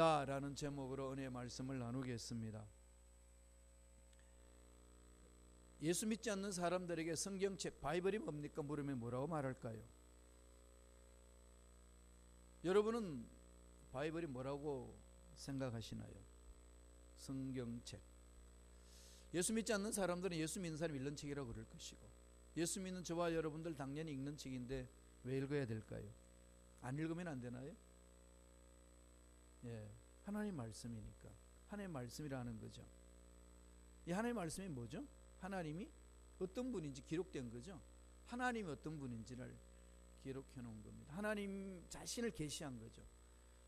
나라는 제목으로 은혜의 말씀을 나누겠습니다. 예수 믿지 않는 사람들에게 성경책 바이블이 뭡니까 물으면 뭐라고 말할까요? 여러분은 바이블이 뭐라고 생각하시나요? 성경책. 예수 믿지 않는 사람들은 예수 믿는 사람 읽는 책이라고 그럴 것이고, 예수 믿는 저와 여러분들 당연히 읽는 책인데 왜 읽어야 될까요? 안 읽으면 안 되나요? 예, 하나님 말씀이니까. 하나님 말씀이라는 거죠. 이 하나님 말씀이 뭐죠? 하나님이 어떤 분인지 기록된 거죠. 하나님이 어떤 분인지를 기록해 놓은 겁니다. 하나님 자신을 계시한 거죠.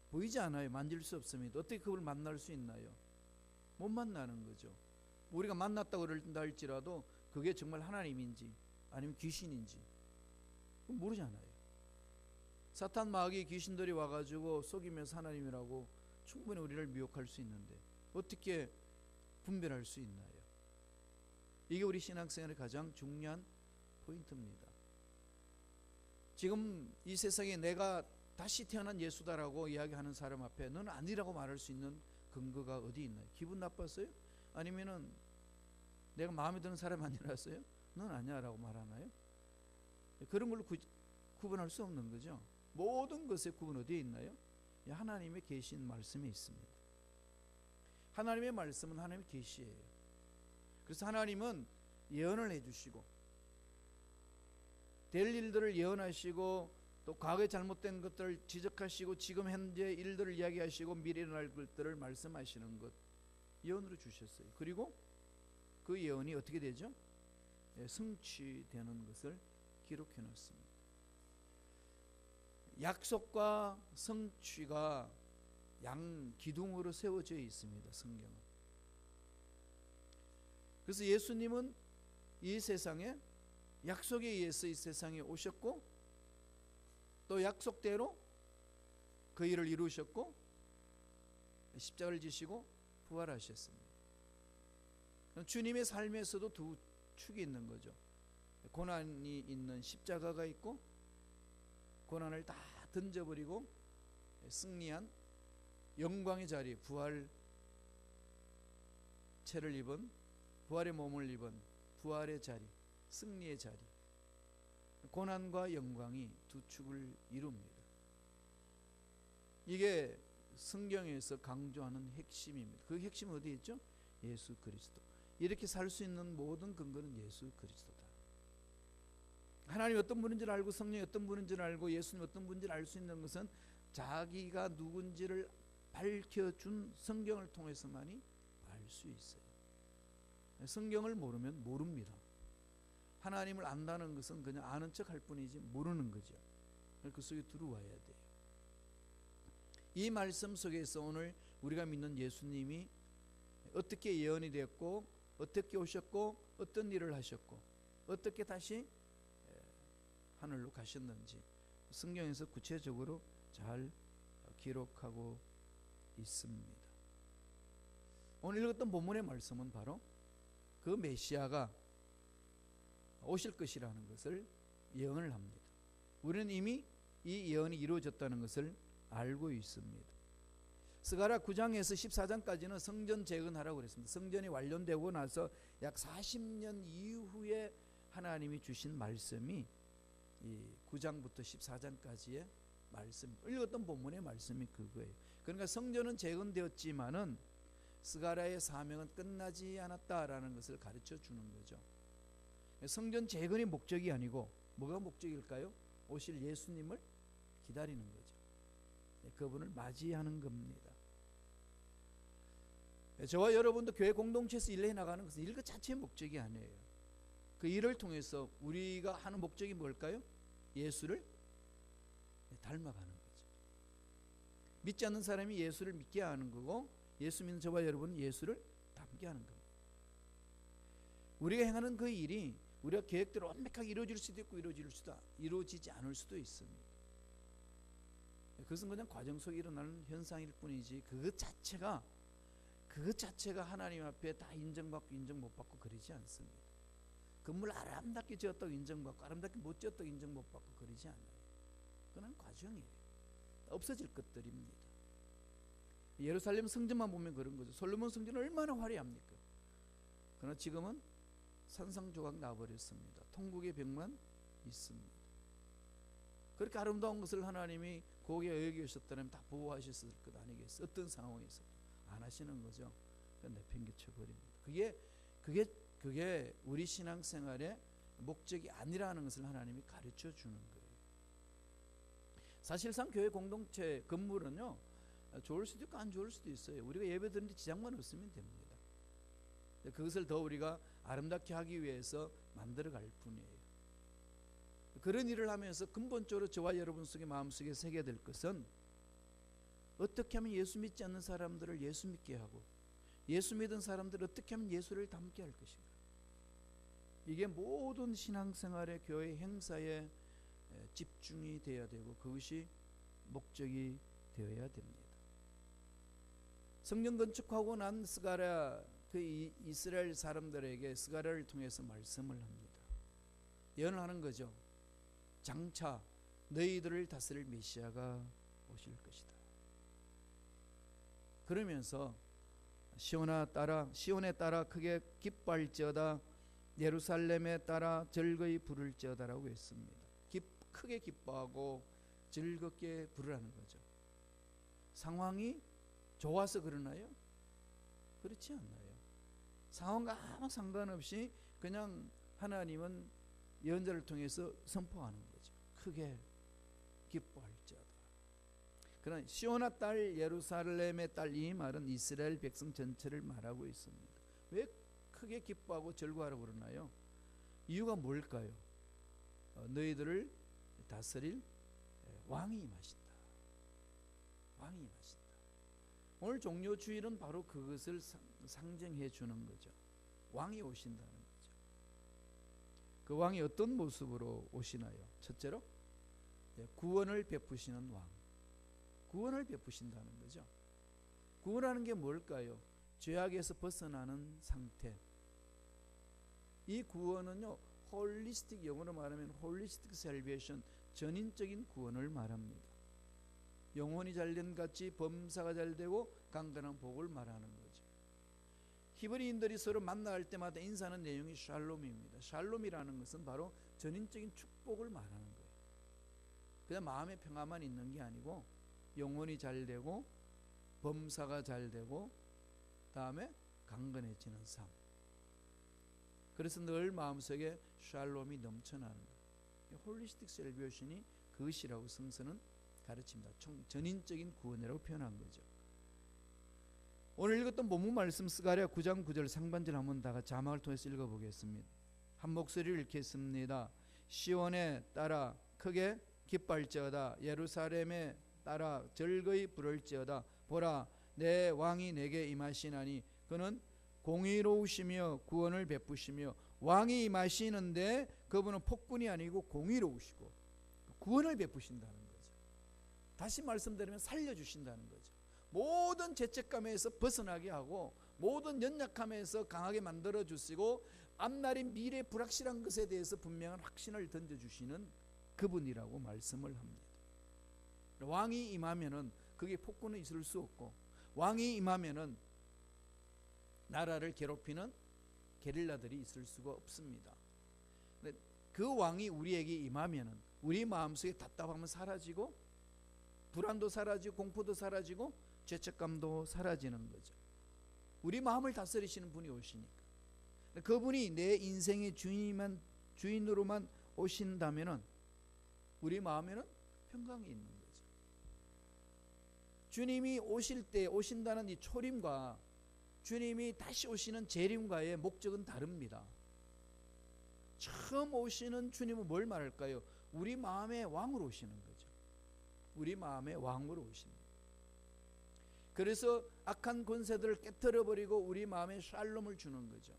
보이지 않아요. 만질 수 없습니다. 어떻게 그걸 만날 수 있나요? 못 만나는 거죠. 우리가 만났다고 그런다 할지라도 그게 정말 하나님인지 아니면 귀신인지 모르잖아요. 사탄 마귀 귀신들이 와가지고 속이면서 하나님이라고 충분히 우리를 미혹할 수 있는데 어떻게 분별할 수 있나요? 이게 우리 신앙생활의 가장 중요한 포인트입니다. 지금 이 세상에 내가 다시 태어난 예수다라고 이야기하는 사람 앞에 너는 아니라고 말할 수 있는 근거가 어디 있나요? 기분 나빴어요? 아니면은 내가 마음에 드는 사람 아니라서요? 넌 아니야 라고 말하나요? 그런 걸로 구분할 수 없는 거죠. 모든 것의 구분 어디에 있나요? 하나님의 계신 말씀에 있습니다. 하나님의 말씀은 하나님의 계시예요. 그래서 하나님은 예언을 해주시고 될 일들을 예언하시고 또 과거에 잘못된 것들을 지적하시고 지금 현재 일들을 이야기하시고 미래 일어날 것들을 말씀하시는 것 예언으로 주셨어요. 그리고 그 예언이 어떻게 되죠? 성취되는 것을 기록해 놨습니다. 약속과 성취가 양 기둥으로 세워져 있습니다. 성경은. 그래서 예수님은 이 세상에 약속에 의해서 이 세상에 오셨고 또 약속대로 그 일을 이루셨고 십자가를 지시고 부활하셨습니다. 주님의 삶에서도 두 축이 있는 거죠. 고난이 있는 십자가가 있고 고난을 다 던져버리고 승리한 영광의 자리, 부활체를 입은 부활의 몸을 입은 부활의 자리, 승리의 자리, 고난과 영광이 두 축을 이룹니다. 이게 성경에서 강조하는 핵심입니다. 그 핵심은 어디에 있죠? 예수 그리스도. 이렇게 살 수 있는 모든 근거는 예수 그리스도다. 하나님이 어떤 분인지를 알고 성령이 어떤 분인지를 알고 예수님이 어떤 분인지를 알 수 있는 것은 자기가 누군지를 밝혀준 성경을 통해서만이 알 수 있어요. 성경을 모르면 모릅니다. 하나님을 안다는 것은 그냥 아는 척 할 뿐이지 모르는 거죠. 그 속에 들어와야 돼요. 이 말씀 속에서 오늘 우리가 믿는 예수님이 어떻게 예언이 되었고 어떻게 오셨고 어떤 일을 하셨고 어떻게 다시 하늘로 가셨는지 성경에서 구체적으로 잘 기록하고 있습니다. 오늘 읽었던 본문의 말씀은 바로 그 메시아가 오실 것이라는 것을 예언을 합니다. 우리는 이미 이 예언이 이루어졌다는 것을 알고 있습니다. 스가랴 9장에서 14장까지는 성전 재건하라고 그랬습니다. 성전이 완료되고 나서 약 40년 이후에 하나님이 주신 말씀이 이 9장부터 14장까지의 말씀, 읽었던 본문의 말씀이 그거예요. 그러니까 성전은 재건되었지만은 스가랴의 사명은 끝나지 않았다라는 것을 가르쳐 주는 거죠. 성전 재건이 목적이 아니고 뭐가 목적일까요? 오실 예수님을 기다리는 거죠. 그분을 맞이하는 겁니다. 저와 여러분도 교회 공동체에서 일해 나가는 것은 일 그 자체의 목적이 아니에요. 그 일을 통해서 우리가 하는 목적이 뭘까요? 예수를 닮아가는 거죠. 믿지 않는 사람이 예수를 믿게 하는 거고 예수 믿는 저와 여러분은 예수를 닮게 하는 겁니다. 우리가 행하는 그 일이 우리가 계획대로 완벽하게 이루어질 수도 있고 이루어지지 않을 수도 있습니다. 그것은 그냥 과정 속에 일어나는 현상일 뿐이지 그것 자체가 하나님 앞에 다 인정받고 인정 못 받고 그러지 않습니다. 건물 아름답게 지었다고 인정받고 아름답게 못 지었다고 인정 못 받고 그러지 않아요. 그건 과정이에요. 없어질 것들입니다. 예루살렘 성전만 보면 그런 거죠. 솔로몬 성전은 얼마나 화려합니까? 그러나 지금은 산상조각 나버렸습니다. 통곡의 벽만 있습니다. 그렇게 아름다운 것을 하나님이 고개 여기셨다면 다 보호하셨을 것 아니겠어요? 어떤 상황에서 안 하시는 거죠. 내팽개쳐 버립니다. 그게 우리 신앙생활의 목적이 아니라는 것을 하나님이 가르쳐 주는 거예요. 사실상 교회 공동체 건물은요, 좋을 수도 있고 안 좋을 수도 있어요. 우리가 예배 드리는데 지장만 없으면 됩니다. 그것을 더 우리가 아름답게 하기 위해서 만들어갈 뿐이에요. 그런 일을 하면서 근본적으로 저와 여러분 속의 마음속에 새겨야 될 것은 어떻게 하면 예수 믿지 않는 사람들을 예수 믿게 하고 예수 믿은 사람들을 어떻게 하면 예수를 닮게 할 것인가. 이게 모든 신앙생활의 교회 행사에 집중이 되어야 되고 그것이 목적이 되어야 됩니다. 성전 건축하고 난 스가랴 그 이스라엘 사람들에게 스가랴를 통해서 말씀을 합니다. 예언하는 거죠. 장차 너희들을 다스릴 메시아가 오실 것이다. 그러면서 시온에 따라 크게 기뻐할지어다, 예루살렘에 따라 즐거이 부를지어다라고 했습니다. 크게 기뻐하고 즐겁게 부르라는 거죠. 상황이 좋아서 그러나요? 그렇지 않나요? 상황과 아무 상관없이 그냥 하나님은 예언자를 통해서 선포하는 거죠. 크게 기뻐할지어다. 그러나 시온아 딸, 예루살렘의 딸, 이 말은 이스라엘 백성 전체를 말하고 있습니다. 왜 크게 기뻐하고 즐거워하라고 그러나요? 이유가 뭘까요? 너희들을 다스릴 왕이 임하신다. 왕이 임하신다. 오늘 종료 주일은 바로 그것을 상징해 주는 거죠. 왕이 오신다는 거죠. 그 왕이 어떤 모습으로 오시나요? 첫째로 구원을 베푸시는 왕. 구원을 베푸신다는 거죠. 구원하는 게 뭘까요? 죄악에서 벗어나는 상태. 이 구원은요, 홀리스틱, 영어로 말하면 홀리스틱 셀베이션, 전인적인 구원을 말합니다. 영혼이 잘된 같이 범사가 잘되고 강건한 복을 말하는 거죠. 히브리인들이 서로 만날 때마다 인사하는 내용이 샬롬입니다. 샬롬이라는 것은 바로 전인적인 축복을 말하는 거예요. 그냥 마음의 평화만 있는 게 아니고 영혼이 잘되고 범사가 잘되고 다음에 강건해지는 삶. 그래서 늘 마음속에 샬롬이 넘쳐나는 거예요. 홀리스틱 셀베이션이 그것이라고 성서는 가르칩니다. 전인적인 구원이라고 표현한 거죠. 오늘 읽었던 본문 말씀 스가랴 9장 9절 상반절 한번 다 같이 자막을 통해서 읽어보겠습니다. 한 목소리를 읽겠습니다. 시온에 따라 크게 기뻐할지어다, 예루살렘에 따라 즐거이 부를지어다. 보라, 내 왕이 내게 임하시나니 그는 공의로우시며 구원을 베푸시며. 왕이 임하시는데 그분은 폭군이 아니고 공의로우시고 구원을 베푸신다는 거죠. 다시 말씀드리면 살려주신다는 거죠. 모든 죄책감에서 벗어나게 하고 모든 연약함에서 강하게 만들어 주시고 앞날의 미래 불확실한 것에 대해서 분명한 확신을 던져주시는 그분이라고 말씀을 합니다. 왕이 임하면은 그게 폭군은 있을 수 없고, 왕이 임하면은 나라를 괴롭히는 게릴라들이 있을 수가 없습니다. 그 왕이 우리에게 임하면은 우리 마음속에 답답함은 사라지고 불안도 사라지고 공포도 사라지고 죄책감도 사라지는 거죠. 우리 마음을 다스리시는 분이 오시니까. 그분이 내 인생의 주인으로만 오신다면은 우리 마음에는 평강이 있는 거죠. 주님이 오실 때 오신다는 이 초림과 주님이 다시 오시는 재림과의 목적은 다릅니다. 처음 오시는 주님은 뭘 말할까요? 우리 마음의 왕으로 오시는 거죠. 우리 마음의 왕으로 오십니다. 그래서 악한 권세들을 깨트려버리고 우리 마음에 샬롬을 주는 거죠.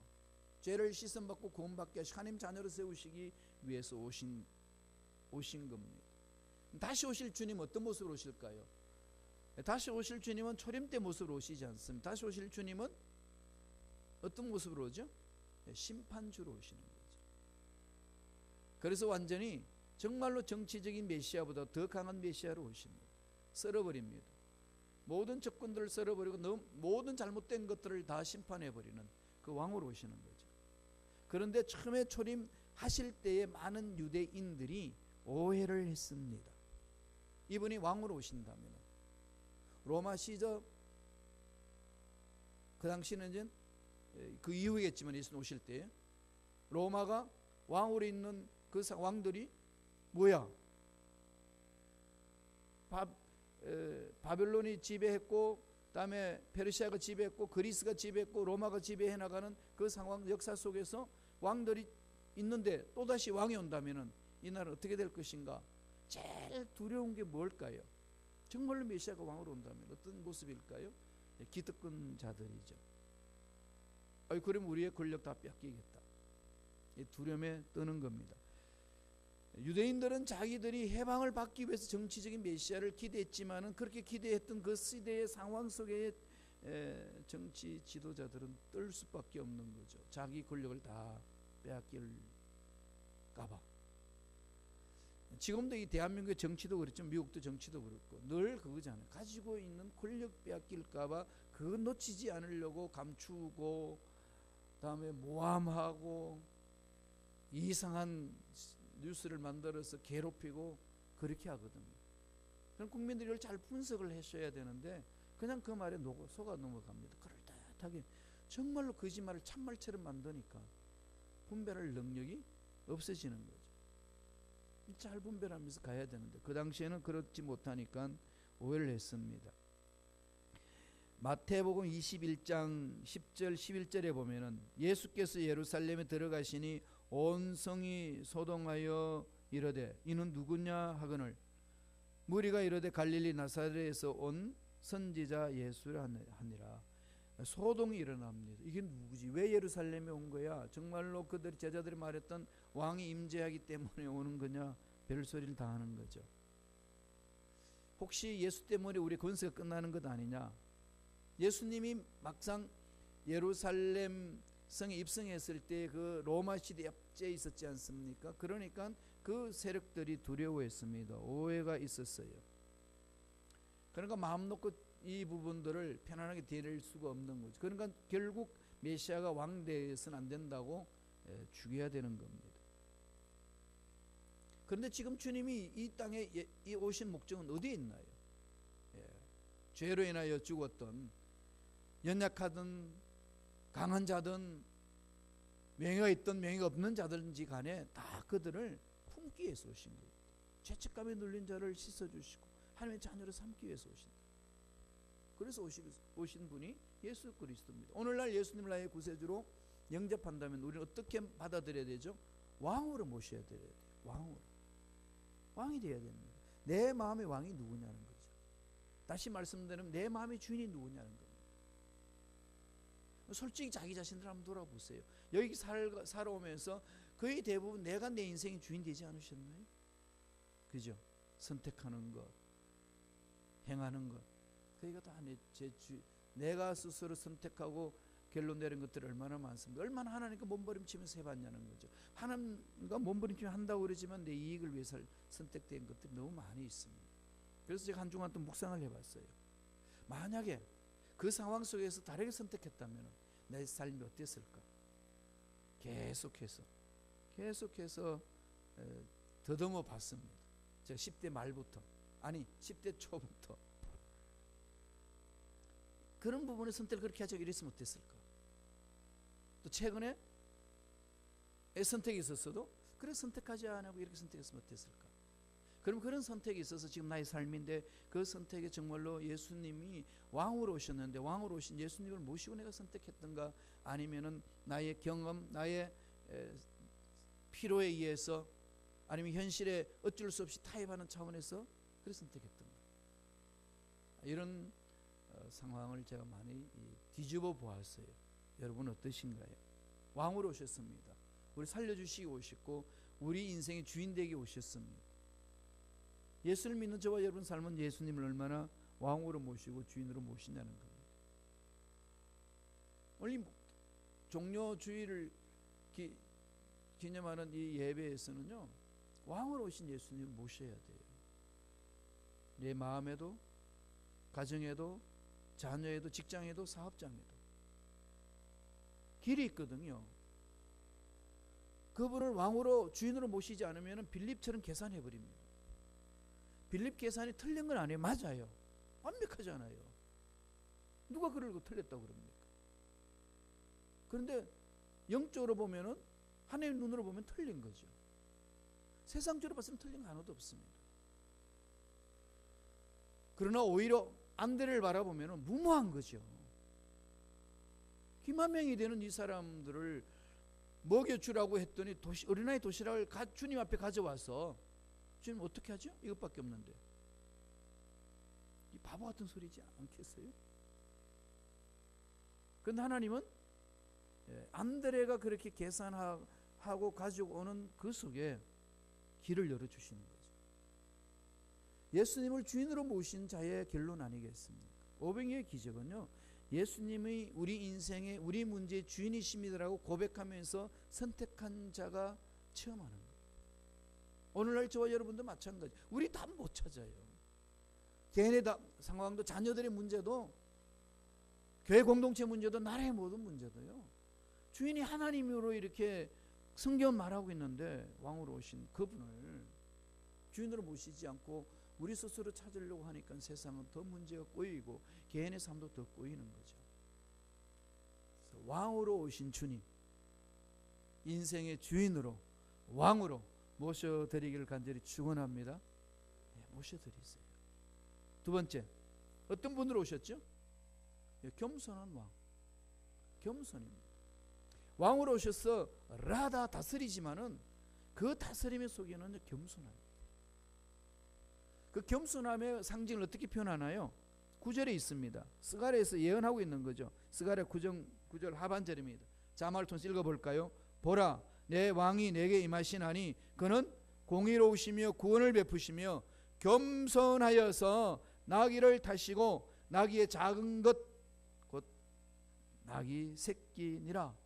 죄를 씻음받고 구원받게 하시고 하나님 자녀로 세우시기 위해서 오신 겁니다. 다시 오실 주님 어떤 모습으로 오실까요? 다시 오실 주님은 초림 때 모습으로 오시지 않습니다. 다시 오실 주님은 어떤 모습으로 오죠? 심판주로 오시는 거죠. 그래서 완전히 정말로 정치적인 메시아보다 더 강한 메시아로 오십니다. 썰어버립니다. 모든 적군들을 썰어버리고 모든 잘못된 것들을 다 심판해버리는 그 왕으로 오시는 거죠. 그런데 처음에 초림하실 때에 많은 유대인들이 오해를 했습니다. 이분이 왕으로 오신다면 로마 시저 그 당시는 이제 그 이후겠지만 예수님 오실 때 로마가 왕으로 있는 그 왕들이 뭐야? 바벨론이 지배했고, 그다음에 페르시아가 지배했고, 그리스가 지배했고, 로마가 지배해 나가는 그 상황 역사 속에서 왕들이 있는데 또다시 왕이 온다면은 이 나라는 어떻게 될 것인가? 제일 두려운 게 뭘까요? 정말로 메시아가 왕으로 온다면 어떤 모습일까요? 기득권자들이죠. 그럼 우리의 권력 다 뺏기겠다. 이 두려움에 떠는 겁니다. 유대인들은 자기들이 해방을 받기 위해서 정치적인 메시아를 기대했지만은 그렇게 기대했던 그 시대의 상황 속에 정치 지도자들은 떨 수밖에 없는 거죠. 자기 권력을 다 빼앗길까봐. 지금도 이 대한민국의 정치도 그렇죠. 미국도 정치도 그렇고 늘 그거잖아요. 가지고 있는 권력 빼앗길까봐 그거 놓치지 않으려고 감추고, 다음에 모함하고 이상한 뉴스를 만들어서 괴롭히고 그렇게 하거든요. 그럼 국민들이 이걸 잘 분석을 하셔야 되는데 그냥 그 말에 속아 넘어갑니다. 그럴듯하게 정말로 거짓말을 참말처럼 만드니까 분별할 능력이 없어지는 거죠. 잘 분별하면서 가야 되는데 그 당시에는 그렇지 못하니까 오해를 했습니다. 마태복음 21장 10절 11절에 보면은 예수께서 예루살렘에 들어가시니 온 성이 소동하여 이르되 이는 누구냐 하거늘 무리가 이르되 갈릴리 나사렛에서 온 선지자 예수라 하니라. 소동이 일어납니다. 이게 누구지? 왜 예루살렘에 온 거야? 정말로 그들 제자들이 말했던 왕이 임재하기 때문에 오는 거냐? 별소리를 다 하는 거죠. 혹시 예수 때문에 우리 권세가 끝나는 것 아니냐? 예수님이 막상 예루살렘 성에 입성했을 때 그 로마 시대 옆에 있었지 않습니까? 그러니까 그 세력들이 두려워했습니다. 오해가 있었어요. 그러니까 마음 놓고 이 부분들을 편안하게 대할 수가 없는 거죠. 그러니까 결국 메시아가 왕되어서는 안 된다고 죽여야 되는 겁니다. 그런데 지금 주님이 이 땅에 오신 목적은 어디에 있나요? 죄로 인하여 죽었던 연약하든 강한 자든 명예가 있든 명예가 없는 자든지 간에 다 그들을 품기 위해서 오신 거예요. 죄책감에 눌린 자를 씻어주시고 하나님의 자녀로 삼기 위해서 오신다. 그래서 오신 분이 예수 그리스도입니다. 오늘날 예수님을 나의 구세주로 영접한다면 우리는 어떻게 받아들여야 되죠? 왕으로 모셔야 돼요. 왕으로. 왕이 되어야 됩니다. 내 마음의 왕이 누구냐는 거죠. 다시 말씀드리면 내 마음의 주인이 누구냐는 겁니다. 솔직히 자기 자신들 한번 돌아보세요. 여기 살아오면서 거의 대부분 내가 내 인생의 주인 되지 않으셨나요? 그죠? 선택하는 것, 행하는 것, 그게 다 내가 스스로 선택하고 결론 내린 것들이 얼마나 많습니다. 얼마나 하나님과 몸부림치면서 해봤냐는 거죠. 하나님과 몸부림치며 한다고 그러지만 내 이익을 위해서 선택된 것들이 너무 많이 있습니다. 그래서 제가 한 주간 또 묵상을 해봤어요. 만약에 그 상황 속에서 다르게 선택했다면 내 삶이 어땠을까? 계속해서 더듬어 봤습니다. 제가 10대 말부터, 아니 10대 초부터 그런 부분에 선택을 그렇게 하자고 이랬으면 어땠을까? 또 최근에 선택이 있었어도 그래 선택하지 않고 이렇게 선택했으면 어땠을까? 그럼 그런 선택이 있어서 지금 나의 삶인데 그 선택에 정말로 예수님이 왕으로 오셨는데 왕으로 오신 예수님을 모시고 내가 선택했던가, 아니면은 나의 경험, 나의 필요에 의해서, 아니면 현실에 어쩔 수 없이 타협하는 차원에서 그래 선택했던가. 이런 상황을 제가 많이 뒤집어 보았어요. 여러분 어떠신가요? 왕으로 오셨습니다. 우리 살려주시기 오셨고 우리 인생의 주인 되게 오셨습니다. 예수를 믿는 저와 여러분 삶은 예수님을 얼마나 왕으로 모시고 주인으로 모시냐는 겁니다. 오늘 종료주의를 기념하는 이 예배에서는요, 왕으로 오신 예수님을 모셔야 돼요. 내 마음에도 가정에도, 자녀에도, 직장에도, 사업장에도 길이 있거든요. 그분을 왕으로, 주인으로 모시지 않으면 빌립처럼 계산해 버립니다. 빌립 계산이 틀린 건 아니에요. 맞아요. 완벽하잖아요. 누가 그러고 틀렸다고 그럽니까? 그런데 영적으로 보면은, 하나님 눈으로 보면 틀린 거죠. 세상적으로 봤을 때 틀린 거 하나도 없습니다. 그러나 오히려 안드레를 바라보면 무모한 거죠. 기만 명이 되는 이 사람들을 먹여주라고 했더니 어린아이 도시락을 주님 앞에 가져와서, 주님 어떻게 하죠? 이것밖에 없는데. 이 바보 같은 소리지 않겠어요? 그런데 하나님은 안드레가 그렇게 계산하고 가지고 오는 그 속에 길을 열어주시는 거죠. 예수님을 주인으로 모신 자의 결론 아니겠습니까? 오병이의 기적은요, 예수님이 우리 인생의, 우리 문제의 주인이십니다라고 고백하면서 선택한 자가 체험하는 거예요. 오늘날 저와 여러분도 마찬가지. 우리 답 못 찾아요. 개인의 상황도, 자녀들의 문제도, 교회 공동체 문제도, 나라의 모든 문제도요, 주인이 하나님으로 이렇게 성경은 말하고 있는데, 왕으로 오신 그분을 주인으로 모시지 않고 우리 스스로 찾으려고 하니까 세상은 더 문제가 꼬이고 개인의 삶도 더 꼬이는 거죠. 그래서 왕으로 오신 주님, 인생의 주인으로, 왕으로 모셔드리기를 간절히 축원합니다. 모셔드리세요. 두 번째, 어떤 분으로 오셨죠? 겸손한 왕, 겸손입니다. 왕으로 오셔서 라다 다스리지만은 그 다스림의 속에는 겸손합니다. 그 겸손함의 상징을 어떻게 표현하나요? 9절에 있습니다. 스가랴에서 예언하고 있는 거죠. 스가랴 9절 하반절입니다. 자막을 통해서 읽어볼까요? 보라, 내 왕이 내게 임하시나니 그는 공의로우시며 구원을 베푸시며 겸손하여서 나귀를 타시고 나귀의 작은 것 곧 나귀 새끼니라.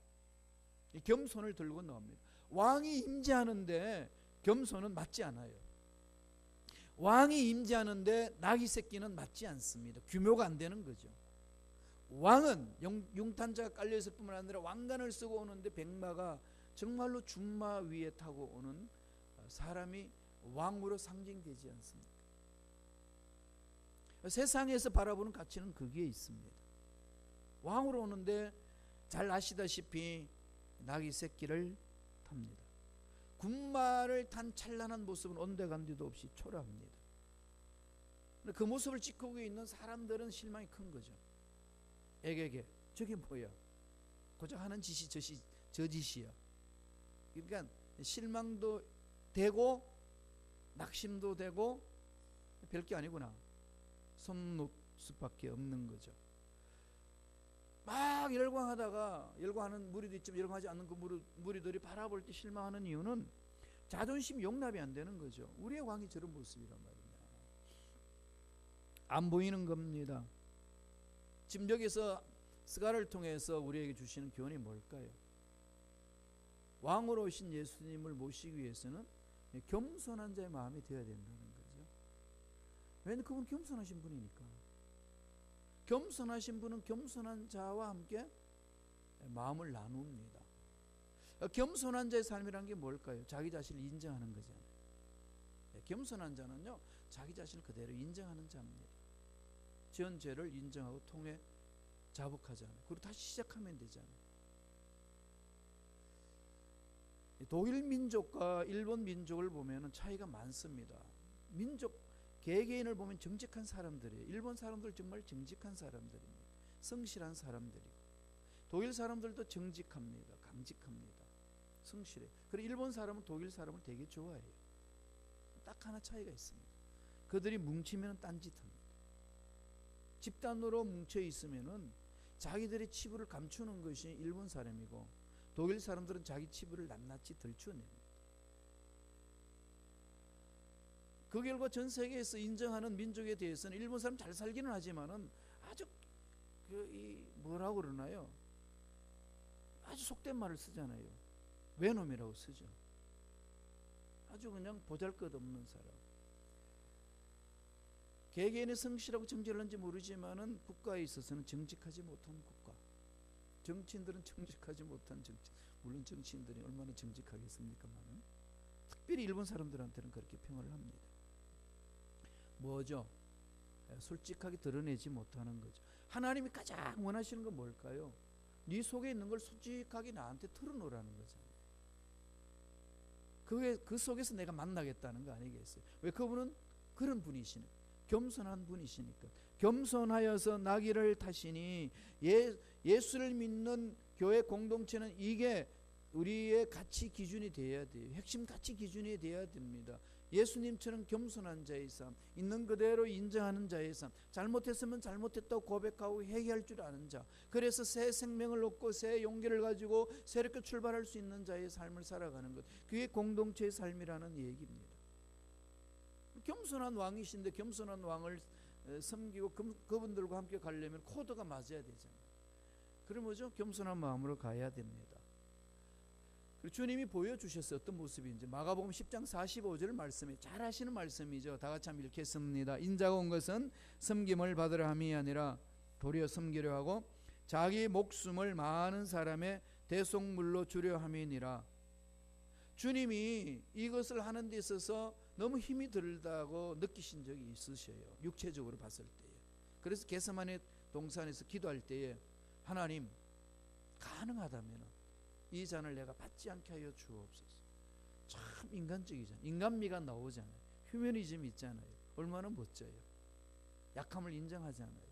이 겸손을 들고 나옵니다. 왕이 임재하는데 겸손은 맞지 않아요. 왕이 임재하는데 나귀 새끼는 맞지 않습니다. 규모가 안 되는 거죠. 왕은 융탄자가 깔려있을 뿐만 아니라 왕관을 쓰고 오는데 백마가 정말로 준마 위에 타고 오는 사람이 왕으로 상징되지 않습니까? 세상에서 바라보는 가치는 거기에 있습니다. 왕으로 오는데 잘 아시다시피 나귀 새끼를 탑니다. 군마를 탄 찬란한 모습은 온데간데도 없이 초라합니다. 그 모습을 지키고 있는 사람들은 실망이 큰 거죠. 에게게 저게 뭐야? 고작 하는 짓이 저 짓이야. 그러니까 실망도 되고 낙심도 되고 별게 아니구나. 손 놓을 수밖에 없는 거죠. 막 열광하는 무리도 있지만 열광하지 않는 그 무리들이 바라볼 때 실망하는 이유는 자존심 용납이 안 되는 거죠. 우리의 왕이 저런 모습이란 말이냐. 안 보이는 겁니다. 지금 여기서 스가랴를 통해서 우리에게 주시는 교훈이 뭘까요? 왕으로 오신 예수님을 모시기 위해서는 겸손한 자의 마음이 되어야 된다는 거죠. 왜냐하면 그분 겸손하신 분이니까. 겸손하신 분은 겸손한 자와 함께 마음을 나눕니다. 겸손한 자의 삶이란 게 뭘까요? 자기 자신을 인정하는 거잖아요. 겸손한 자는요, 자기 자신을 그대로 인정하는 자입니다. 지은 죄를 인정하고 통해 자복하잖아요. 그리고 다시 시작하면 되잖아요. 독일 민족과 일본 민족을 보면 차이가 많습니다. 민족 개개인을 보면 정직한 사람들이에요. 일본 사람들 정말 정직한 사람들입니다. 성실한 사람들이고, 독일 사람들도 정직합니다. 강직합니다. 성실해. 그리고 일본 사람은 독일 사람을 되게 좋아해요. 딱 하나 차이가 있습니다. 그들이 뭉치면 딴짓합니다. 집단으로 뭉쳐 있으면은 자기들의 치부를 감추는 것이 일본 사람이고, 독일 사람들은 자기 치부를 낱낱이 들추어냅니다. 그 결과 전 세계에서 인정하는 민족에 대해서는 일본 사람 잘 살기는 하지만은 아주 뭐라고 그러나요? 아주 속된 말을 쓰잖아요. 외놈이라고 쓰죠. 아주 그냥 보잘것없는 사람. 개개인의 성실하고 정직한지 모르지만은 국가에 있어서는 정직하지 못한 국가. 정치인들은 정직하지 못한 정치. 물론 정치인들이 얼마나 정직하겠습니까만은 특별히 일본 사람들한테는 그렇게 평을 합니다. 뭐죠? 솔직하게 드러내지 못하는 거죠. 하나님이 가장 원하시는 건 뭘까요? 네 속에 있는 걸 솔직하게 나한테 털어놓으라는 거잖아요. 그 속에서 내가 만나겠다는 거 아니겠어요? 왜? 그분은 그런 분이시니까, 겸손한 분이시니까. 겸손하여서 나귀를 타시니, 예수를 믿는 교회 공동체는 이게 우리의 가치 기준이 되어야 돼요. 핵심 가치 기준이 되어야 됩니다. 예수님처럼 겸손한 자의 삶, 있는 그대로 인정하는 자의 삶, 잘못했으면 잘못했다고 고백하고 회개할 줄 아는 자, 그래서 새 생명을 얻고 새 용기를 가지고 새롭게 출발할 수 있는 자의 삶을 살아가는 것, 그게 공동체의 삶이라는 얘기입니다. 겸손한 왕이신데 겸손한 왕을 섬기고 그분들과 함께 가려면 코드가 맞아야 되잖아요. 그럼 뭐죠? 겸손한 마음으로 가야 됩니다. 주님이 보여주셨어요. 어떤 모습인지. 마가복음 10장 45절 말씀에 잘 하시는 말씀이죠. 다 같이 한번 읽겠습니다. 인자가 온 것은 섬김을 받으려 함이 아니라 도리어 섬기려 하고 자기 목숨을 많은 사람의 대속물로 주려 함이니라. 주님이 이것을 하는 데 있어서 너무 힘이 들다고 느끼신 적이 있으셔요. 육체적으로 봤을 때에. 그래서 겟세마네 동산에서 기도할 때에 하나님, 가능하다면 이 잔을 내가 받지 않게 하여 주옵소서. 참 인간적이잖아요. 인간미가 나오잖아요. 휴머니즘이 있잖아요. 얼마나 멋져요. 약함을 인정하잖아요.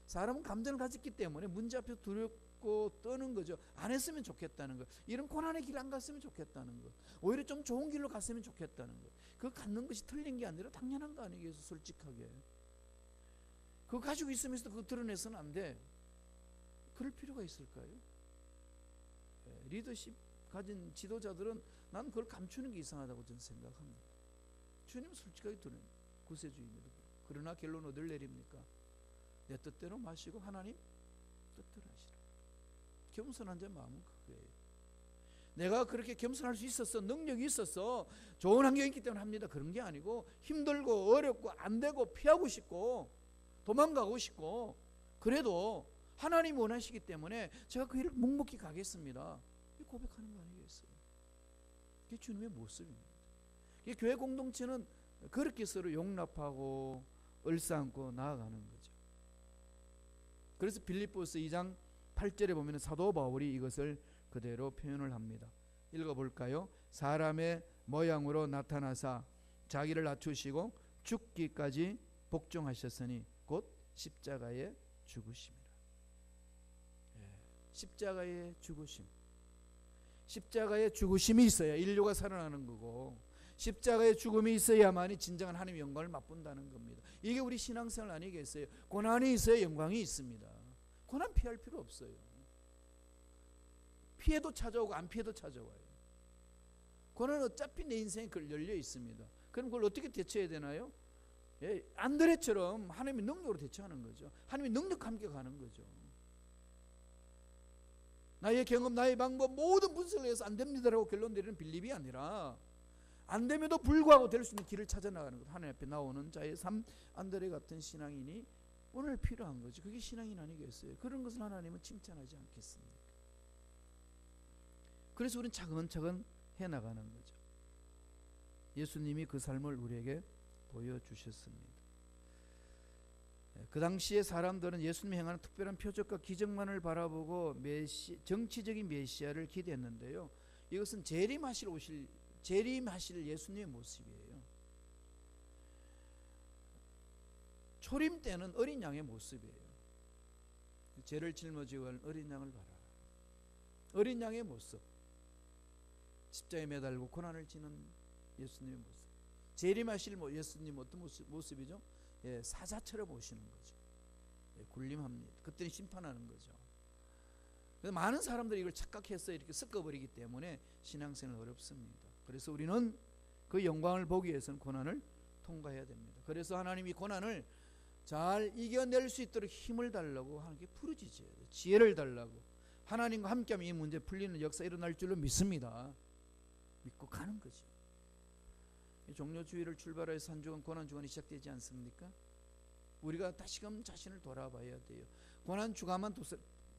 사람은 감정을 가졌기 때문에 문제 앞에서 두렵고 떠는 거죠. 안 했으면 좋겠다는 것, 이런 고난의 길 안 갔으면 좋겠다는 것, 오히려 좀 좋은 길로 갔으면 좋겠다는 것, 그거 갖는 것이 틀린 게 아니라 당연한 거 아니겠어요. 솔직하게 그거 가지고 있으면서도 그거 드러내서는 안 돼. 그럴 필요가 있을까요? 리더십 가진 지도자들은 난 그걸 감추는 게 이상하다고 저는 생각합니다. 주님은 솔직하게 드러내. 구세주입니다. 그러나 결론 어딜 내립니까? 내 뜻대로 마시고 하나님 뜻대로 하시라. 겸손한 자 마음은 그거예요. 내가 그렇게 겸손할 수 있었어, 능력이 있었어, 좋은 환경이 있기 때문에 합니다. 그런 게 아니고 힘들고 어렵고 안 되고 피하고 싶고 도망가고 싶고, 그래도 하나님이 원하시기 때문에 제가 그 일을 묵묵히 가겠습니다. 고백하는 거 아니겠어요? 그게 주님의 모습입니다. 교회 공동체는 그렇게 서로 용납하고 얼싸안고 나아가는 거죠. 그래서 빌립보서 2장 8절에 보면 사도 바울이 이것을 그대로 표현을 합니다. 읽어볼까요? 사람의 모양으로 나타나사 자기를 낮추시고 죽기까지 복종하셨으니 곧 십자가에 죽으심이라. 십자가의 죽으심. 십자가의 죽으심이 있어야 인류가 살아나는 거고, 십자가의 죽음이 있어야만이 진정한 하나님의 영광을 맛본다는 겁니다. 이게 우리 신앙생활 아니겠어요? 고난이 있어야 영광이 있습니다. 고난 피할 필요 없어요. 피해도 찾아오고 안 피해도 찾아와요. 고난은 어차피 내 인생에 열려 있습니다. 그럼 그걸 어떻게 대처해야 되나요? 안드레처럼 하나님의 능력으로 대처하는 거죠. 하나님의 능력 함께 가는 거죠. 나의 경험, 나의 방법 모든 분석을 해서 안 됩니다라고 결론 내리는 빌립이 아니라 안 됨에도 불구하고 될 수 있는 길을 찾아나가는 것. 하나님 앞에 나오는 자의 삶, 안드레 같은 신앙인이 오늘 필요한 거죠. 그게 신앙인 아니겠어요? 그런 것을 하나님은 칭찬하지 않겠습니까? 그래서 우리는 차근차근 해나가는 거죠. 예수님이 그 삶을 우리에게 보여주셨습니다. 그 당시에 사람들은 예수님이 행하는 특별한 표적과 기적만을 바라보고 정치적인 메시아를 기대했는데요. 이것은 재림하실 예수님의 모습이에요. 초림 때는 어린 양의 모습이에요. 죄를 짊어지고 가는 어린 양을 봐라. 어린 양의 모습. 십자가에 매달고 고난을 지는 예수님의 모습. 재림하실 예수님 어떤 모습이죠? 사자처럼 오시는 거죠. 군림합니다. 그때는 심판하는 거죠. 그래서 많은 사람들이 이걸 착각해서 이렇게 섞어버리기 때문에 신앙생활 어렵습니다. 그래서 우리는 그 영광을 보기 위해서는 고난을 통과해야 됩니다. 그래서 하나님이 고난을 잘 이겨낼 수 있도록 힘을 달라고 하나님께 부르짖어야 돼요. 지혜를 달라고. 하나님과 함께하면 이 문제 풀리는 역사 일어날 줄로 믿습니다. 믿고 가는 거죠. 종료주의를 출발해서 한 주간 고난 주간이 시작되지 않습니까? 우리가 다시금 자신을 돌아봐야 돼요. 고난 주간만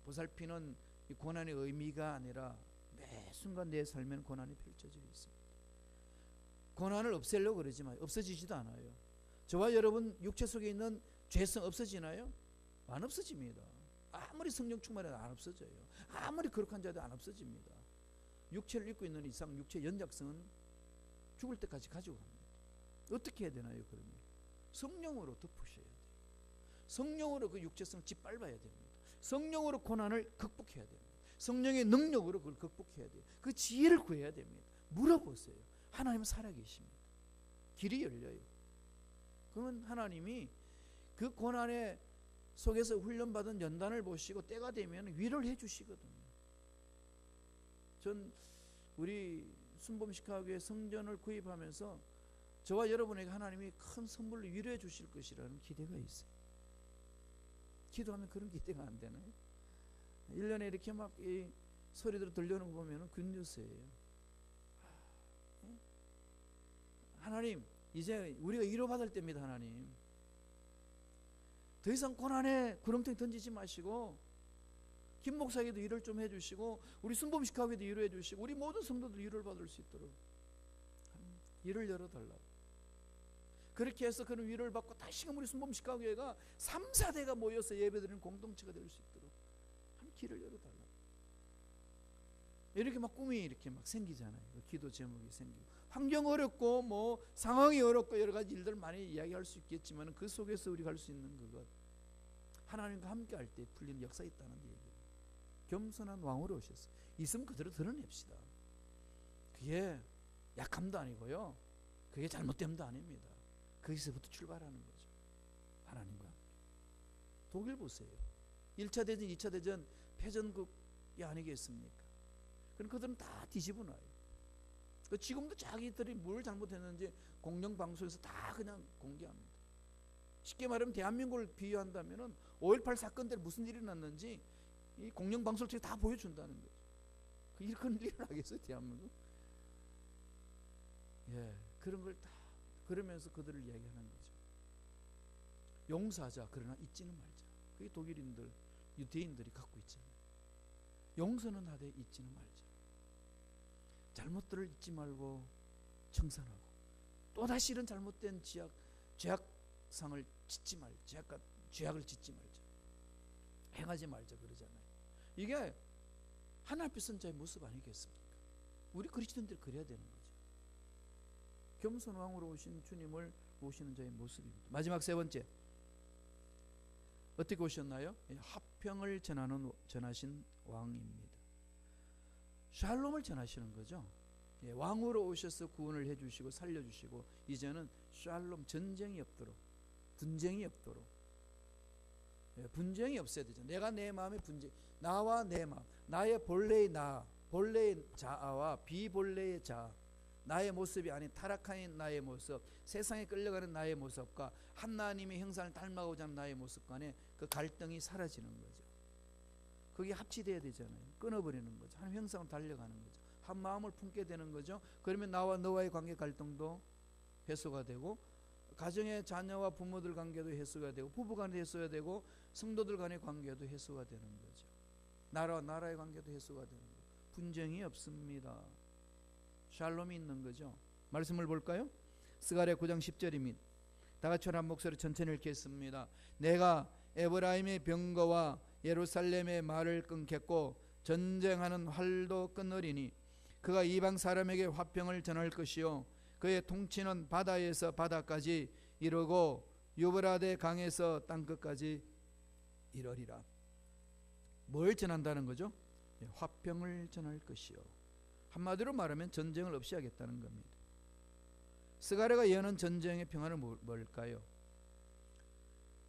보살피는 이 고난의 의미가 아니라 매 순간 내 삶에는 고난이 펼쳐져 있습니다. 고난을 없애려고 그러지만 없어지지도 않아요. 저와 여러분 육체 속에 있는 죄성 없어지나요? 안 없어집니다. 아무리 성령 충만해도 안 없어져요. 아무리 거룩한 자도 안 없어집니다. 육체를 입고 있는 이상 육체의 연약성은 죽을 때까지 가지고 갑니다. 어떻게 해야 되나요? 그러면 성령으로 덮으셔야 돼요. 성령으로 그 육체성을 짓밟아야 됩니다. 성령으로 고난을 극복해야 됩니다. 성령의 능력으로 그걸 극복해야 돼요. 그 지혜를 구해야 됩니다. 물어보세요. 하나님은 살아계십니다. 길이 열려요. 그러면 하나님이 그 고난의 속에서 훈련받은 연단을 보시고 때가 되면 위로를 해주시거든요. 전 우리 순범식학교의 성전을 구입하면서 저와 여러분에게 하나님이 큰 선물로 위로해 주실 것이라는 기대가 있어요. 기도하면 그런 기대가 안 되나요? 1년에 이렇게 막 이 소리들을 들려오는 거 보면 굿뉴스예요. 하나님, 이제 우리가 위로받을 때입니다. 하나님, 더 이상 고난에 구렁텅이 던지지 마시고 김 목사에게도 위로를 좀 해주시고 우리 순범식학교에도 위로해 주시고 우리 모든 성도들 위로를 받을 수 있도록 위를 열어달라고. 그렇게 해서 그런 위로를 받고 다시금 우리 순범식학교회가 3, 4대가 모여서 예배드리는 공동체가 될 수 있도록 한 길을 열어달라고. 이렇게 막 꿈이 이렇게 막 생기잖아요. 기도 제목이 생기고 환경 어렵고 뭐 상황이 어렵고 여러 가지 일들 많이 이야기할 수 있겠지만 그 속에서 우리가 할 수 있는 그것, 하나님과 함께 할 때 풀리는 역사 있다는 얘기예요. 겸손한 왕으로 오셨어요. 있으면 그대로 드러냅시다. 그게 약함도 아니고요, 그게 잘못됨도 아닙니다. 거기서부터 출발하는 거죠. 하나님과 함께. 독일 보세요. 1차 대전, 2차 대전 패전국이 아니겠습니까? 그럼 그들은 다 뒤집어 놔요. 지금도 자기들이 뭘 잘못했는지 공영방송에서 다 그냥 공개합니다. 쉽게 말하면 대한민국을 비유한다면 5.18 사건 때 무슨 일이 났는지 이 공영방송을 통해 다 보여준다는 거죠. 그런 일을 하겠어요, 대한민국? 예, 그런 걸 다 그러면서 그들을 이야기하는 거죠. 용서하자, 그러나 잊지는 말자. 그게 독일인들, 유대인들이 갖고 있잖아요. 용서는 하되 잊지는 말자. 잘못들을 잊지 말고 청산하고 또다시 이런 잘못된 죄악상을 짓지 말자. 죄악을 짓지 말자. 행하지 말자 그러잖아요. 이게 하나님 앞에 선 자의 모습 아니겠습니까? 우리 그리스도인들이 그래야 되는 거죠. 겸손 왕으로 오신 주님을 모시는 자의 모습입니다. 마지막 세 번째, 어떻게 오셨나요? 화평을 전하신 왕입니다. 샬롬을 전하시는 거죠. 왕으로 오셔서 구원을 해주시고 살려주시고 이제는 샬롬, 전쟁이 없도록, 분쟁이 없도록, 분쟁이 없어야 되죠. 내가 내 마음의 분쟁, 나와 내 마음, 나의 본래의 나, 본래의 자아와 비본래의 자아, 나의 모습이 아닌 타락한 나의 모습, 세상에 끌려가는 나의 모습과 하나님의 형상을 닮아가고자 하는 나의 모습 간에 그 갈등이 사라지는 거죠. 그게 합치돼야 되잖아요. 끊어버리는 거죠. 하나님 형상으로 달려가는 거죠. 한 마음을 품게 되는 거죠. 그러면 나와 너와의 관계 갈등도 해소가 되고, 가정의 자녀와 부모들 관계도 해소가 되고, 부부 간에 해소가 되고, 성도들 간의 관계도 해소가 되는 거죠. 나라와 나라의 관계도 해소가 되는 거죠. 분쟁이 없습니다. 샬롬이 있는 거죠. 말씀을 볼까요? 스가랴 9장 10절입니다. 다 같이 한 목소리 천천히 읽겠습니다. 내가 에브라임의 병거와 예루살렘의 말을 끊겠고 전쟁하는 활도 끊으리니 그가 이방 사람에게 화평을 전할 것이요 그의 통치는 바다에서 바다까지 이르고 유브라데 강에서 땅끝까지 이르리라. 뭘 전한다는 거죠? 화평을 전할 것이요. 한마디로 말하면 전쟁을 없이 하겠다는 겁니다. 스가랴가 예언한 전쟁의 평화는 뭘까요?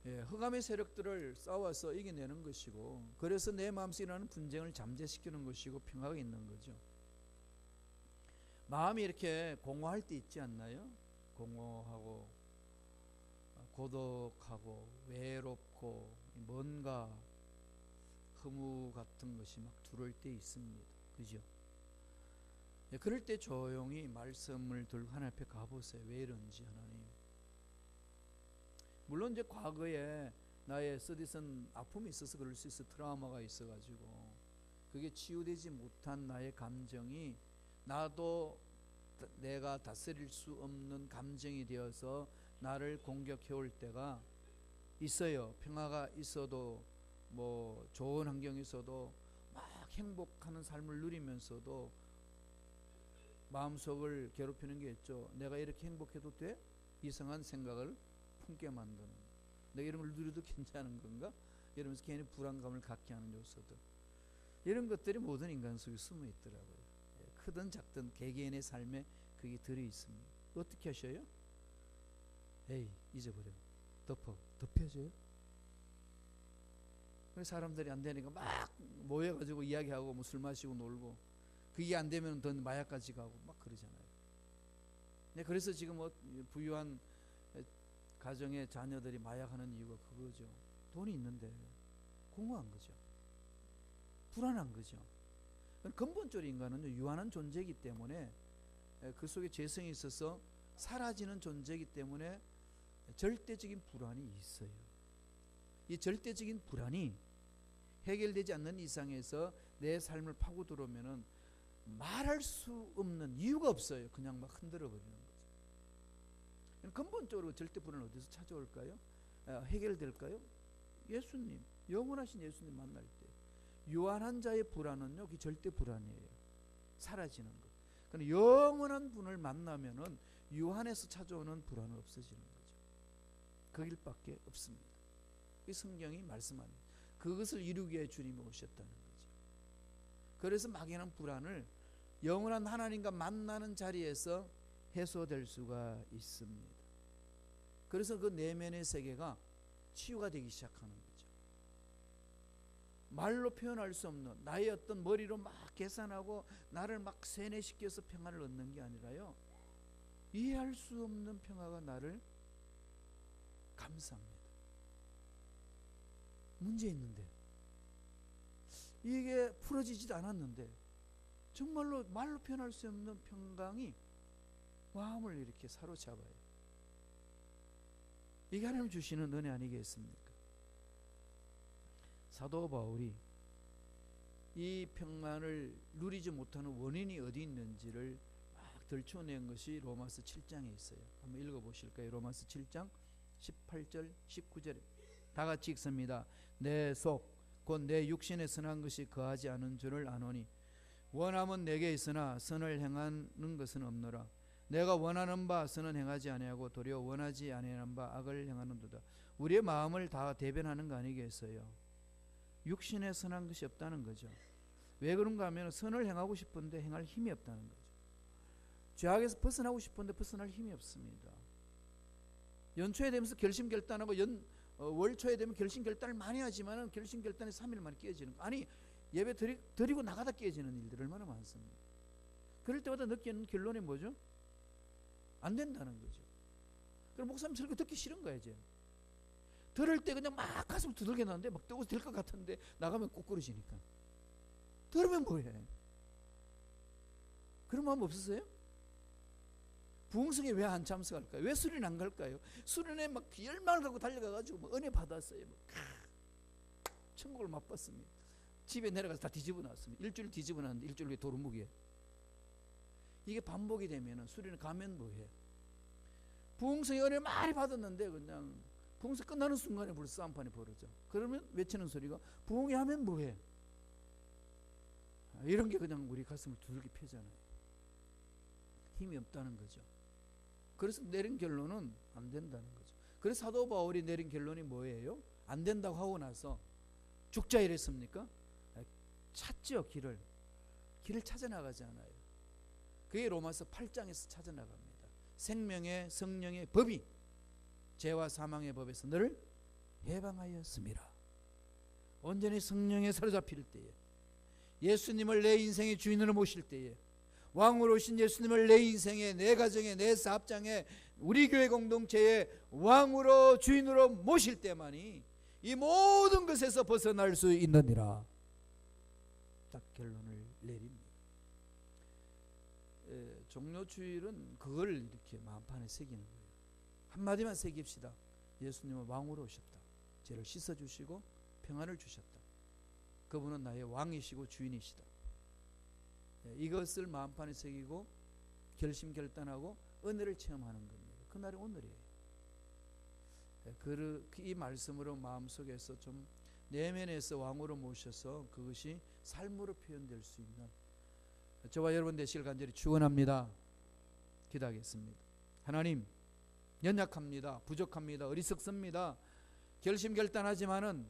흑암의 세력들을 싸워서 이겨내는 것이고, 그래서 내 마음속에 일어나는 분쟁을 잠재시키는 것이고 평화가 있는 거죠. 마음이 이렇게 공허할 때 있지 않나요? 공허하고 고독하고 외롭고 뭔가 허무 같은 것이 막 들어올 때 있습니다. 그죠? 그럴 때 조용히 말씀을 들고 하나님 앞에 가보세요. 왜 이런지. 하나님, 물론 이제 과거에 나의 쓰디쓴 아픔이 있어서 그럴 수 있어. 트라우마가 있어가지고 그게 치유되지 못한 나의 감정이 나도 내가 다스릴 수 없는 감정이 되어서 나를 공격해 올 때가 있어요. 평화가 있어도 뭐 좋은 환경이 있어도 막 행복하는 삶을 누리면서도 마음속을 괴롭히는 게 있죠. 내가 이렇게 행복해도 돼? 이상한 생각을 품게 만드는, 내가 이런 걸 누려도 괜찮은 건가? 이러면서 괜히 불안감을 갖게 하는 요소들, 이런 것들이 모든 인간 속에 숨어 있더라고요. 크든 작든 개개인의 삶에 그게 들어 있습니다. 어떻게 하셔요? 에이, 잊어버려. 덮여줘요. 그래서 사람들이 안 되니까 막 모여가지고 이야기하고 뭐 술 마시고 놀고, 그게 안 되면 더 마약까지 가고 막 그러잖아요. 네, 그래서 지금 뭐 부유한 가정의 자녀들이 마약하는 이유가 그거죠. 돈이 있는데 공허한 거죠. 불안한 거죠. 근본적으로 인간은 유한한 존재이기 때문에, 그 속에 죄성이 있어서 사라지는 존재이기 때문에 절대적인 불안이 있어요. 이 절대적인 불안이 해결되지 않는 이상에서 내 삶을 파고 들어오면은 말할 수 없는 이유가 없어요. 그냥 막 흔들어 버리는 거죠. 근본적으로 절대 불안은 어디서 찾아올까요? 해결될까요? 예수님, 영원하신 예수님 만날 때. 유한한 자의 불안은요, 그 절대 불안이에요. 사라지는 것. 그런데 영원한 분을 만나면은 유한에서 찾아오는 불안은 없어지는 거죠. 그 길밖에 없습니다. 이 성경이 말씀합니다. 그것을 이루기 위해 주님이 오셨다는 거죠. 그래서 막연한 불안을 영원한 하나님과 만나는 자리에서 해소될 수가 있습니다. 그래서 그 내면의 세계가 치유가 되기 시작하는 거죠. 말로 표현할 수 없는, 나의 어떤 머리로 막 계산하고 나를 막 세뇌시켜서 평화를 얻는 게 아니라요, 이해할 수 없는 평화가 나를 감쌉니다. 문제 있는데, 이게 풀어지지도 않았는데 정말로 말로 표현할 수 없는 평강이 마음을 이렇게 사로잡아요. 이게 하나님 주시는 은혜 아니겠습니까? 사도 바울이 이 평안을 누리지 못하는 원인이 어디 있는지를 막 들춰낸 것이 로마서 7장에 있어요. 한번 읽어보실까요? 로마서 7장 18절 19절 다 같이 읽습니다. 내 속 곧 내 육신에 선한 것이 거하지 않은 줄을 아노니 원함은 내게 있으나 선을 행하는 것은 없노라. 내가 원하는 바 선은 행하지 아니하고 도리어 원하지 아니하는 바 악을 행하는도다. 우리의 마음을 다 대변하는 거 아니겠어요? 육신에 선한 것이 없다는 거죠. 왜 그런가 하면 선을 행하고 싶은데 행할 힘이 없다는 거죠. 죄악에서 벗어나고 싶은데 벗어날 힘이 없습니다. 연초에 되면서 결심결단하고 월초에 되면 결심결단을 많이 하지만 결심결단이 3일 만에 깨지는 거. 아니, 예배 드리고 나가다 깨지는 일들 얼마나 많습니다. 그럴 때마다 느끼는 결론이 뭐죠? 안 된다는 거죠. 그럼 목사님 설교 듣기 싫은 거야 이제. 들을 때 그냥 막 가슴 두들겨 놨는데 막 뜨거워서 될 것 같은데 나가면 꼬꾸러지니까. 들으면 뭐해? 그런 마음 없으세요? 부흥성에 왜 안 참석할까요? 왜 수련 안 갈까요? 수련에 막 열망을 갖고 달려가가지고 뭐 은혜 받았어요. 뭐 천국을 맛봤습니다. 집에 내려가서 다 뒤집어 놨습니다. 일주일 뒤집어 놨는데 일주일 후에 도루묵이에요. 이게 반복이 되면 수련에 가면 뭐해? 부흥성에 은혜 많이 받았는데 그냥 부흥성 끝나는 순간에 벌써 싸움판이 벌어져. 그러면 외치는 소리가 부흥회 하면 뭐해? 이런 게 그냥 우리 가슴을 두들겨 패잖아요. 힘이 없다는 거죠. 그래서 내린 결론은 안 된다는 거죠. 그래서 사도 바울이 내린 결론이 뭐예요? 안 된다고 하고 나서 죽자 이랬습니까? 찾죠. 길을 찾아나가잖아요. 그게 로마서 8장에서 찾아나갑니다. 생명의 성령의 법이 죄와 사망의 법에서 너를 해방하였습니다. 온전히 성령에 사로잡힐 때에, 예수님을 내 인생의 주인으로 모실 때에, 왕으로 오신 예수님을 내 인생에, 내 가정에, 내 사업장에, 우리 교회 공동체의 왕으로 주인으로 모실 때만이 이 모든 것에서 벗어날 수 있느니라. 딱 결론을 내립니다. 종료주일은 그걸 이렇게 마음판에 새기는 거예요. 한마디만 새깁시다. 예수님은 왕으로 오셨다. 죄를 씻어주시고 평안을 주셨다. 그분은 나의 왕이시고 주인이시다. 이것을 마음판에 새기고 결심결단하고 은혜를 체험하는 겁니다. 그날이 오늘이에요. 이 말씀으로 마음속에서 좀 내면에서 왕으로 모셔서 그것이 삶으로 표현될 수 있는 저와 여러분 되시길 간절히 축원합니다. 기도하겠습니다. 하나님, 연약합니다. 부족합니다. 어리석습니다. 결심결단하지만은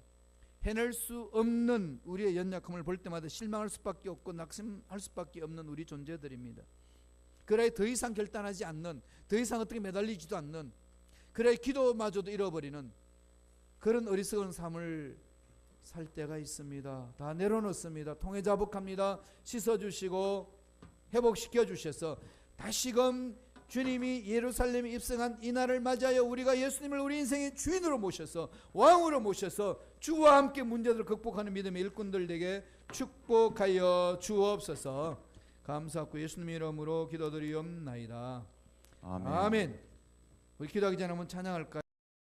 해낼 수 없는 우리의 연약함을 볼 때마다 실망할 수밖에 없고 낙심할 수밖에 없는 우리 존재들입니다. 그래 더 이상 결단하지 않는, 더 이상 어떻게 매달리지도 않는, 그래 기도마저도 잃어버리는 그런 어리석은 삶을 살 때가 있습니다. 다 내려놓습니다. 통회자복합니다. 씻어주시고 회복시켜 주셔서 다시금 주님이 예루살렘에 입성한 이날을 맞이하여 우리가 예수님을 우리 인생의 주인으로 모셔서 왕으로 모셔서 주와 함께 문제들을 극복하는 믿음의 일꾼들 되게 축복하여 주옵소서. 감사하고 예수님 이름으로 기도드리옵나이다. 아멘. 우리 기도하기 전에 한번 찬양할까요?